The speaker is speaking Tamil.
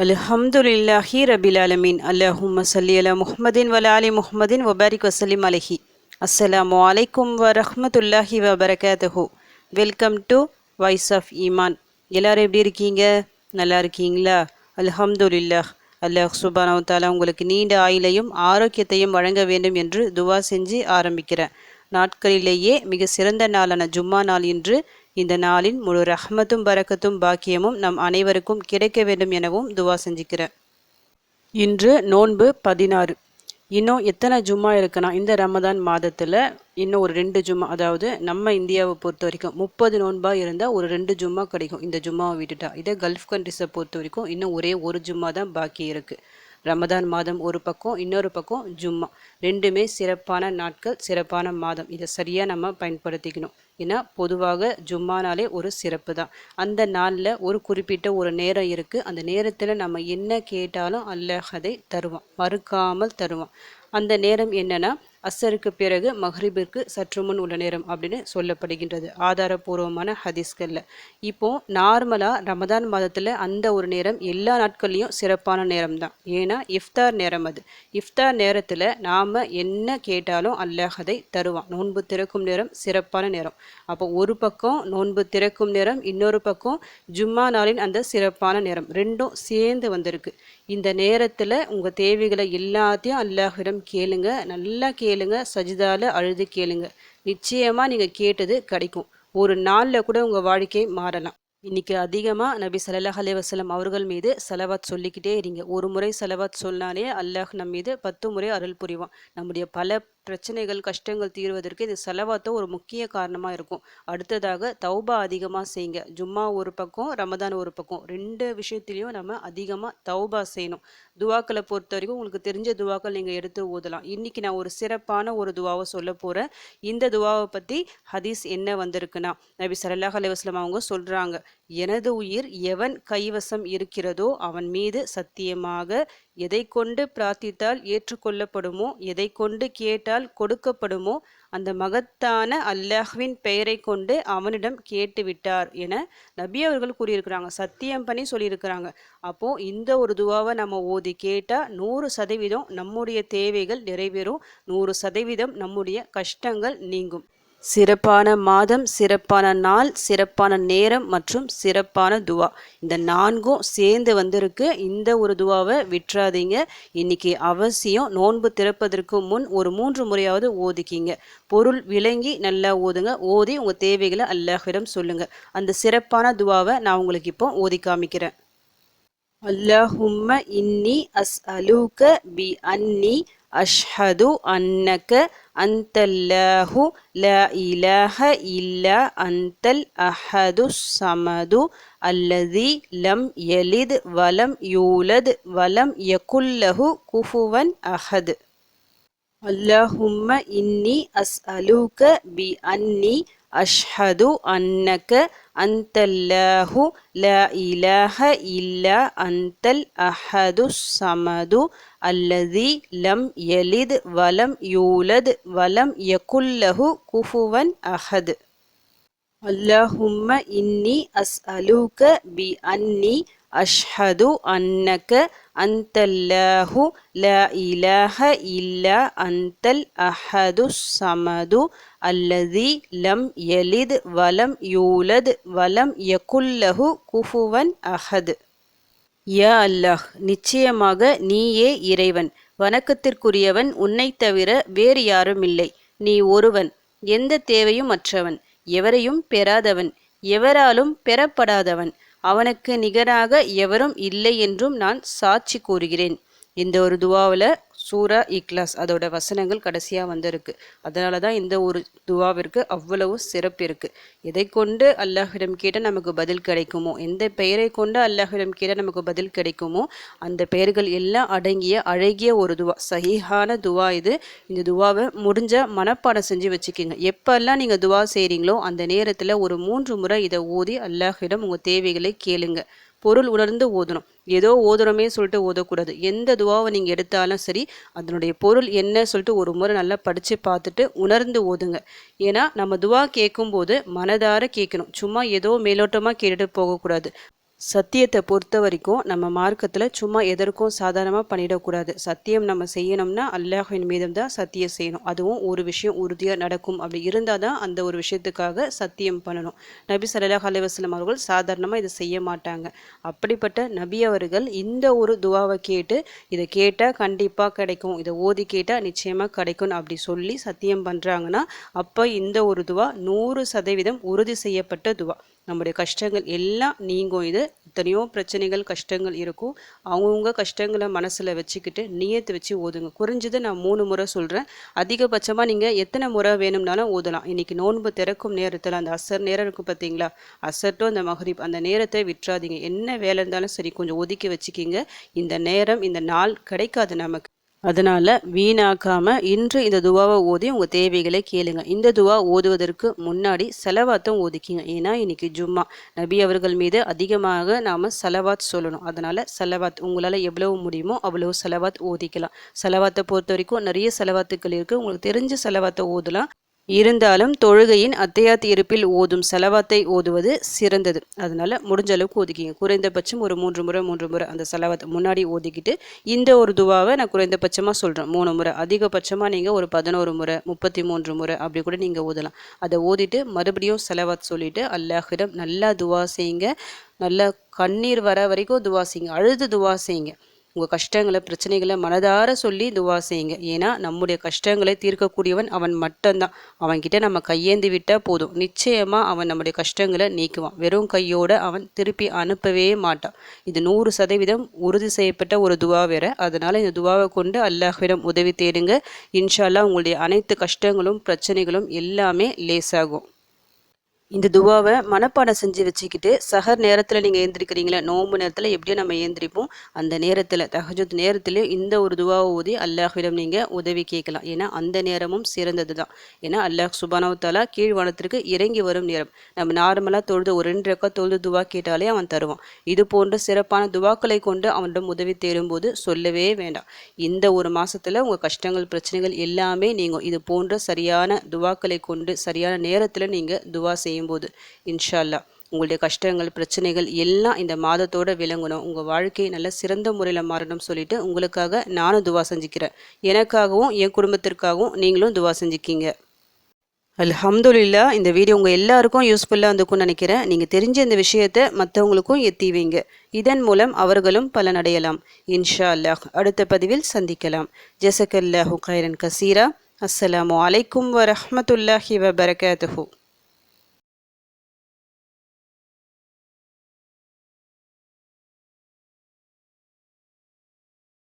அல்ஹம்துலில்லாஹி ரபில் ஆலமீன். அல்லஹும்ம ஸல்லி அலா முஹம்மதின் வ ஆலி முஹம்மதின் வபாரிக் வசல்லிம் அலைஹி. அஸ்ஸலாமு அலைக்கும் வரஹ்மத்துல்லாஹி வபரகாத்துஹு. வெல்கம் டு வாய்ஸ் ஆஃப் ஈமான். எல்லாரும் எப்படி இருக்கீங்க? நல்லா இருக்கீங்களா? அல்ஹம்துலில்லாஹ். அல்லாஹ் சுப்ஹானஹு வ தஆலா உங்களுக்கு நீண்ட ஆயுளையும் ஆரோக்கியத்தையும் வழங்க வேண்டும் என்று துவா செஞ்சு ஆரம்பிக்கிறேன். நாட்களிலேயே மிக சிறந்த நாளான ஜும்மா நாள் இன்று. இந்த நாளின் முழு ரஹ்மத்தும் பரக்கத்தும் பாக்கியமும் நம் அனைவருக்கும் கிடைக்க வேண்டும் எனவும் துவா செஞ்சுக்கிறேன். இன்று நோன்பு 16. இன்னும் எத்தனை ஜும்மா இருக்குன்னா இந்த ரமதான் மாதத்தில் இன்னும் ஒரு 2 ஜும்மா, அதாவது நம்ம இந்தியாவை பொறுத்த வரைக்கும் 30 நோன்பாக இருந்தால் ஒரு 2 ஜும்மா கிடைக்கும். இந்த ஜும்மாவை விட்டுட்டா இதே கல்ஃப் கண்ட்ரிஸை பொறுத்த வரைக்கும் இன்னும் ஒரே ஒரு ஜும்மா தான் பாக்கி இருக்குது. ரமதான் மாதம் ஒரு பக்கம், இன்னொரு பக்கம் ஜும்மா. ரெண்டுமே சிறப்பான நாட்கள், சிறப்பான மாதம். இதை சரியாக நம்ம பயன்படுத்திக்கணும். ஏன்னா பொதுவாக ஜும்மானாலே ஒரு சிறப்பு தான். அந்த நாளில் ஒரு குறிப்பிட்ட ஒரு நேரம் இருக்குது. அந்த நேரத்தில் நம்ம என்ன கேட்டாலும் அல்லாஹ் அதை தருவான், மறுக்காமல் தருவான். அந்த நேரம் என்னன்னா அசருக்கு பிறகு மஹ்ரிபிற்கு சற்று முன் உள்ள நேரம் அப்படின்னு சொல்லப்படுகின்றது ஆதாரபூர்வமான ஹதீஸ்களில். இப்போ நார்மலாக ரமதான் மாதத்தில் அந்த ஒரு நேரம் எல்லா நாட்கள்லையும் சிறப்பான நேரம் தான். ஏன்னா இஃப்தார் நேரம் அது. இஃப்தார் நேரத்தில் நாம் என்ன கேட்டாலும் அல்லாஹ் அதை தருவான். நோன்பு திறக்கும் நேரம் சிறப்பான நேரம். அப்போ ஒரு பக்கம் நோன்பு திறக்கும் நேரம், இன்னொரு பக்கம் ஜும்மா நாளின் அந்த சிறப்பான நேரம், ரெண்டும் சேர்ந்து வந்திருக்கு. இந்த நேரத்தில் உங்கள் தேவைகளை எல்லாத்தையும் அல்லாஹ்விடம் கேளுங்க. நல்லா கேளுங்க, சஜிதால அழுது கேளுங்க. நிச்சயமாக நீங்கள் கேட்டது கிடைக்கும். ஒரு நாளில் கூட உங்கள் வாழ்க்கை மாறலாம். இன்னைக்கு அதிகமாக நபி ஸல்லல்லாஹு அலைஹி வஸல்லம் அவர்கள் மீது சலவாத் சொல்லிக்கிட்டே இருங்க. ஒரு முறை சலவாத் சொன்னாலே அல்லாஹ் நம் மீது 10 முறை அருள் புரிவான். நம்முடைய பல பிரச்சனைகள், கஷ்டங்கள் தீர்வதற்கு இது சலவாத்தோ ஒரு முக்கிய காரணமாக இருக்கும். அடுத்ததாக தௌபா அதிகமாக செய்யுங்க. ஜும்மா ஒரு பக்கம், ரமதான் ஒரு பக்கம், 2 விஷயத்துலையும் நம்ம அதிகமாக தௌபா செய்யணும். துவாக்களை பொறுத்த வரைக்கும் உங்களுக்கு தெரிஞ்ச துவாக்கள் நீங்கள் எடுத்து ஓதலாம். இன்னைக்கு நான் ஒரு சிறப்பான ஒரு துவாவை சொல்ல போகிறேன். இந்த துவாவை பற்றி ஹதீஸ் என்ன வந்திருக்குன்னா, நபி ஸல்லல்லாஹு அலைஹி வஸல்லம் அவங்க சொல்கிறாங்க, எனது உயிர் எவன் கைவசம் இருக்கிறதோ அவன் மீது சத்தியமாக எதை கொண்டு பிரார்த்தித்தால் ஏற்றுக்கொள்ளப்படுமோ, எதை கொண்டு கேட்டால் கொடுக்கப்படுமோ, அந்த மகத்தான அல்லாஹ்வின் பெயரை கொண்டு அவனிடம் கேட்டுவிட்டார் என நபி அவர்கள் கூறியிருக்கிறாங்க. சத்தியம் பண்ணி சொல்லியிருக்கிறாங்க. அப்போது இந்த ஒரு துவாவை நம்ம ஓதி கேட்டால் 100% நம்முடைய தேவைகள் நிறைவேறும், 100% நம்முடைய கஷ்டங்கள் நீங்கும். சிறப்பான மாதம், சிறப்பான நாள், சிறப்பான நேரம் மற்றும் சிறப்பான துவா, இந்த 4ம் சேர்ந்து வந்திருக்கு. இந்த ஒரு துவாவை விட்டுறாதீங்க. இன்னைக்கு அவசியம் நோன்பு திறப்பதற்கு முன் ஒரு 3 முறையாவது ஓதிக்கிங்க. பொருள் விளங்கி நல்லா ஓதுங்க. ஓதி உங்கள் தேவைகளை அல்லாஹ்விடம் சொல்லுங்க. அந்த சிறப்பான துவாவை நான் உங்களுக்கு இப்போ ஓதி காமிக்கிறேன். அல்லாஹும்ம இன்னி அஸ்அலுக பி அன்னி அஷ்ஹது அன்னக அந்தல்லாஹு லா இலாஹ இல்லா அந்தல் அஹது சமது அல்லதி லம் யலித் வலம் யூலத் வலம் யகுல்லஹு குஃபுவன் அஹத். அல்லாஹும்ம இன்னி அஸ்அலுக பி அன்னி அஷ்ஹது அன்னக அந்தல்லாஹு லா இலாஹ இல்லா அந்தல் அஹது சமது அல்லதி லம் யலித் வலம் யூலத் வலம் யகுல்லஹு குஃபுவன் அஹத். அல்லாஹும்ம இன்னி அஸ்அலுக பி அன்னி அஷ்ஹது அன்னக அந்தல்லாஹு லா இலாஹ இல்லா அந்தல் அஹது சமது அல்லதி லம் யலித் வலம் யூலத் வலம் யகுல்லஹு குஃபுவன் அஹத். யா அல்லாஹ், நிச்சயமாக நீயே இறைவன், வணக்கத்திற்குரியவன், உன்னை தவிர வேறு யாரும் இல்லை. நீ ஒருவன், எந்த தேவையும் அற்றவன், எவரையும் பெறாதவன், எவராலும் பெறப்படாதவன், அவனுக்கு நிகராக எவரும் இல்லை என்றும் நான் சாட்சி கூறுகிறேன். இந்த ஒரு துவாவில் சூரா இக்லாஸ் அதோட வசனங்கள் கடைசியாக வந்திருக்கு. அதனால தான் இந்த ஒரு துவாவிற்கு அவ்வளவு சிறப்பு இருக்குது. எதை கொண்டு அல்லாஹ்விடம் கேட்டால் நமக்கு பதில் கிடைக்குமோ, எந்த பெயரை கொண்டு அல்லாஹ்விடம் கேட்டால் நமக்கு பதில் கிடைக்குமோ, அந்த பெயர்கள் எல்லாம் அடங்கிய அழகிய ஒரு துவா, சஹீஹான துவா இது. இந்த துவாவை முடிஞ்ச மனப்பாடம் செஞ்சு வச்சுக்கோங்க. எப்பெல்லாம் நீங்கள் துவா செய்கிறீங்களோ அந்த நேரத்தில் ஒரு 3 முறை இதை ஓதி அல்லாஹ்விடம் உங்கள் தேவைகளை கேளுங்க. பொருள் உணர்ந்து ஓதணும். ஏதோ ஓதுறோமே சொல்லிட்டு ஓதக்கூடாது. எந்த துவாவை நீங்கள் எடுத்தாலும் சரி, அதனுடைய பொருள் என்ன சொல்லிட்டு ஒரு முறை நல்லா படித்து பார்த்துட்டு உணர்ந்து ஓதுங்க. ஏன்னா நம்ம துவா கேட்கும்போது மனதார கேட்கணும். சும்மா ஏதோ மேலோட்டமாக கேட்டுட்டு போகக்கூடாது. சத்தியத்தை பொறுத்த வரைக்கும் நம்ம மார்க்கத்தில் சும்மா எதற்கும் சாதாரணமாக பண்ணிடக்கூடாது. சத்தியம் நம்ம செய்யணும்னா அல்லாஹ்வின் மீதும் தான் சத்தியம் செய்யணும். அதுவும் ஒரு விஷயம் உறுதியாக நடக்கும் அப்படி இருந்தால் தான் அந்த ஒரு விஷயத்துக்காக சத்தியம் பண்ணணும். நபி ஸல்லல்லாஹு அலைஹி வஸல்லம் அவர்கள் சாதாரணமாக இதை செய்ய மாட்டாங்க. அப்படிப்பட்ட நபி அவர்கள் இந்த ஒரு துவாவை கேட்டு இதை கேட்டால் கண்டிப்பாக கிடைக்கும், இதை ஓதி கேட்டால் நிச்சயமாக கிடைக்கும் அப்படி சொல்லி சத்தியம் பண்ணுறாங்கன்னா அப்போ இந்த ஒரு துவா 100% உறுதி செய்யப்பட்ட துவா. நம்முடைய கஷ்டங்கள் எல்லாம் நீங்கும். இது எத்தனையோ பிரச்சனைகள் கஷ்டங்கள் இருக்கும். அவங்கவுங்க கஷ்டங்களை மனசில் வச்சுக்கிட்டு நியத்து வச்சு ஓதுங்க. குறைஞ்சது நான் 3 முறை சொல்கிறேன். அதிகபட்சமாக நீங்கள் எத்தனை முறை வேணும்னாலும் ஓதலாம். இன்றைக்கி நோன்பு திறக்கும் நேரத்தில் அந்த அசர் நேரம் இருக்கும் பார்த்தீங்களா, அசர் டு அந்த மஹ்ரிப் அந்த நேரத்தை விட்டுறாதீங்க. என்ன வேலை இருந்தாலும் சரி கொஞ்சம் ஒதுக்கி வச்சுக்கிங்க. இந்த நேரம் இந்த நாள் கிடைக்காது நமக்கு. அதனால் வீணாக்காமல் இன்று இந்த துவாவை ஓதி உங்கள் தேவைகளை கேளுங்க. இந்த துவா ஓதுவதற்கு முன்னாடி செலவாத்தும் ஓதிக்கிங்க. ஏன்னா இன்னைக்கு ஜும்மா, நபி அவர்கள் மீது அதிகமாக நாம் செலவாத் சொல்லணும். அதனால் செலவாத் உங்களால் எவ்வளவு முடியுமோ அவ்வளவு செலவாத் ஓதிக்கலாம். செலவாத்தை பொறுத்த வரைக்கும் நிறைய செலவாத்துக்கள் இருக்குது. உங்களுக்கு தெரிஞ்ச செலவாத்தை ஓதலாம். இருந்தாலும் தொழுகையின் அத்தையாத் இருப்பில் ஓதும் செலவாத்தை ஓதுவது சிறந்தது. அதனால் முடிஞ்ச அளவுக்கு ஒதுக்கிங்க. குறைந்தபட்சம் ஒரு 3 முறை அந்த செலவாத்தை முன்னாடி ஓதிக்கிட்டு இந்த ஒரு துவாவை நான் குறைந்தபட்சமாக சொல்கிறேன் 3 முறை. அதிகபட்சமாக நீங்கள் ஒரு 11 முறை 33 முறை அப்படி கூட நீங்கள் ஓதலாம். அதை ஓதிட்டு மறுபடியும் செலவாத் சொல்லிவிட்டு அல்லாஹ்விடம் நல்லா துவா செய்யுங்க. நல்லா கண்ணீர் வர வரைக்கும் துவா செய்யுங்க. அழுது துவா செய்யுங்க. உங்கள் கஷ்டங்களை பிரச்சனைகளை மனதார சொல்லி துவா செய்யுங்க. ஏன்னா நம்முடைய கஷ்டங்களை தீர்க்கக்கூடியவன் அவன் மட்டும்தான். அவன்கிட்ட நம்ம கையேந்தி விட்டால் போதும், நிச்சயமாக அவன் நம்முடைய கஷ்டங்களை நீக்குவான். வெறும் கையோடு அவன் திருப்பி அனுப்பவே மாட்டான். இது 100% உறுதி செய்யப்பட்ட ஒரு துவா வேற. அதனால் இந்த துவாவை கொண்டு அல்லாஹ்விடம் உதவி தேடுங்க. இன்ஷா அல்லாஹ் உங்களுடைய அனைத்து கஷ்டங்களும் பிரச்சனைகளும் எல்லாமே லேசாகும். இந்த துவாவை மனப்பாடம் செஞ்சு வச்சுக்கிட்டு சஹர் நேரத்தில் நீங்கள் ஏந்திரிக்கிறீங்களா, நோன்பு நேரத்தில் எப்படியும் நம்ம ஏந்திரிப்போம், அந்த நேரத்தில் தஹஜுத் நேரத்துலேயும் இந்த ஒரு துவாவை ஓதி அல்லாஹ்விடம் நீங்கள் உதவி கேட்கலாம். ஏன்னா அந்த நேரமும் சிறந்தது தான். ஏன்னா அல்லாஹ் சுப்ஹானஹு வ தஆலா கீழ்வானத்திற்கு இறங்கி வரும் நேரம். நம்ம நார்மலாக தொழுது ஒரு 2 ரக்காத் தொழுது துவா கேட்டாலே அவன் தருவான். இது போன்ற சிறப்பான துவாக்களை கொண்டு அவனிடம் உதவி தேடும்போது சொல்லவே வேண்டாம். இந்த ஒரு மாதத்தில் உங்கள் கஷ்டங்கள் பிரச்சனைகள் எல்லாமே நீங்கும். இது போன்ற சரியான துவாக்களை கொண்டு சரியான நேரத்தில் நீங்கள் துவா செய்யும்போது இன்ஷா அல்லாஹ் உங்களுடைய கஷ்டங்கள் பிரச்சனைகள் எல்லாம் இந்த மாதத்தோட விளங்கணும். உங்கள் வாழ்க்கை நல்ல சிறந்த முறையில் மாறணும் சொல்லிட்டு உங்களுக்காக நானும் துவா செஞ்சுக்கிறேன். எனக்காகவும் என் குடும்பத்திற்காகவும் நீங்களும் துவா செஞ்சுக்கிங்க. அல்ஹம்துலில்லாஹ். இந்த வீடியோ உங்கள் எல்லாருக்கும் யூஸ்ஃபுல்லாக இருந்துக்கும்னு நினைக்கிறேன். நீங்கள் தெரிஞ்ச இந்த விஷயத்தை மற்றவங்களுக்கும் எத்தி வைங்க. இதன் மூலம் அவர்களும் பலனடையலாம். இன்ஷா அல்லாஹ். அடுத்த பதிவில் சந்திக்கலாம். ஜஸக்கல்லாஹு கைரன் கசீரா. அஸ்ஸலாமு அலைக்கும் வரஹ்மத்துல்லாஹி வபரகாத்துஹு.